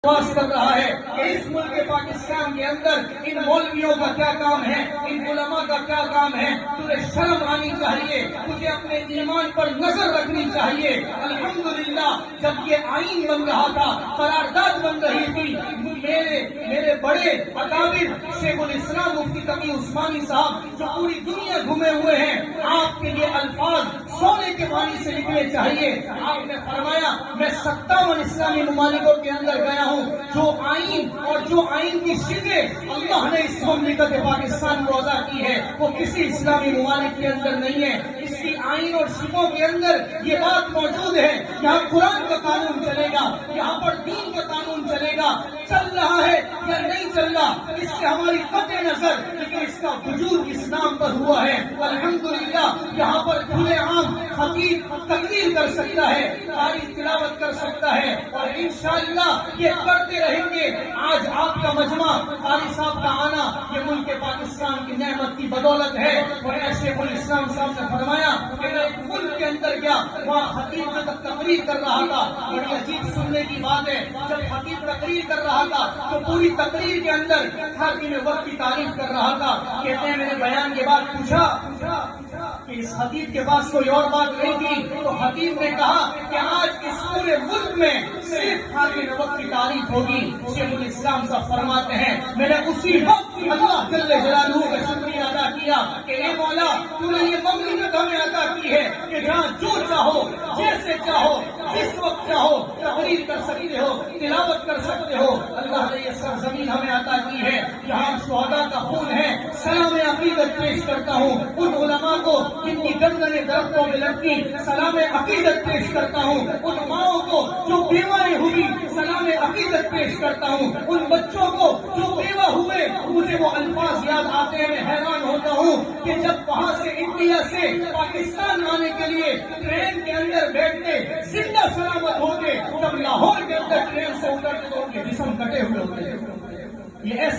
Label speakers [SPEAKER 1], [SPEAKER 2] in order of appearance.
[SPEAKER 1] کر رہا ہے کہ اس ملک پاکستان کے اندر ان مولویوں کا کیا کام ہے، ان علماء کا کیا کام ہے۔ تجھے شرم آنی چاہیے، تجھے اپنے ایمان پر نظر رکھنی چاہیے۔ الحمدللہ جب یہ آئین بن رہا تھا، قرارداد بن رہی تھی، میرے بڑے اکابر شیخ الاسلام مفتی تقی عثمانی صاحب جو پوری دنیا گھومے ہوئے ہیں، آپ کے یہ الفاظ سونے کے پانی سے نکلنے چاہیے۔ آپ نے فرمایا میں 57 اسلامی ممالکوں کے اندر گیا ہوں، جو آئین اور جو آئین کی شکلیں اللہ نے اس مملکت پاکستان کو ادا کی ہے وہ کسی اسلامی ممالک کے اندر نہیں ہے۔ اس کی آئین اور شکوں کے اندر یہ بات موجود ہے، یہاں قرآن کا قانون چلے گا، یہاں پر دین کا قانون چلے گا۔ چل رہا ہے یا نہیں چل رہا اس سے ہماری قطع نظر، لیکن اس کا وجود اس نام پر ہوا ہے۔ الحمدللہ یہاں پر کھلے عام خطیب تقریر کر سکتا ہے، قاری تلاوت کر سکتا ہے، اور انشاءاللہ یہ کرتے رہیں گے۔ آج آپ کا مجمع، قاری صاحب کا آنا، یہ ملک پاکستان کی نعمت کی بدولت ہے۔ اور شیخ الاسلام صاحب نے فرمایا کہ میں ایک ملک کے اندر گیا، وہاں خطیب جب تقریر کر رہا تھا، بڑی عجیب سننے کی بات ہے، جب خطیب تقریر کر رہا تھا تو پوری تقریر کے اندر حاکم وقت کی تعریف کر رہا تھا۔ کہتے ہیں میرے بیان کے بعد پوچھا کہ اس خطیب کے پاس کوئی اور بات نہیں تھی، تو خطیب نے کہا کہ آج اس پورے ملک میں صرف حاکم وقت کی تعریف ہوگی۔ شیخ الاسلام صاحب فرماتے ہیں میں نے اسی وقت اللہ جل جلالہ کا شکریہ ادا کیا کہ اے مولا تو نے یہ مملکت ہمیں عطا کی ہے کہ جہاں جو چاہو، جیسے چاہو، جس وقت چاہو تقریر کر سکتے ہو، تلاوت کر سکتے ہو۔ اللہ نے یہ سرزمین ہمیں عطا کی ہے جہاں شہداء کا خون ہے۔ سلام عقیدت پیش کرتا ہوں ان علماء کو جن کی گردنیں درختوں میں لگتی، سلام عقیدت پیش کرتا ہوں ان ماؤں کو جو بیوائیں ہوئی، سلام عقیدت پیش کرتا ہوں ان بچوں کو جو بیوہ ہوئے۔ مجھے وہ الفاظ یاد آتے ہیں، میں حیران ہوتا ہوں کہ جب وہاں سے انڈیا سے پاکستان آنے کے لیے ٹرین کے اندر بیٹھتے زندہ سلامت ہوتے، جب لاہور کے اندر ٹرین سے اترتے تو ان کے جسم کٹے ہوئے ہوتے۔ یہ ایسے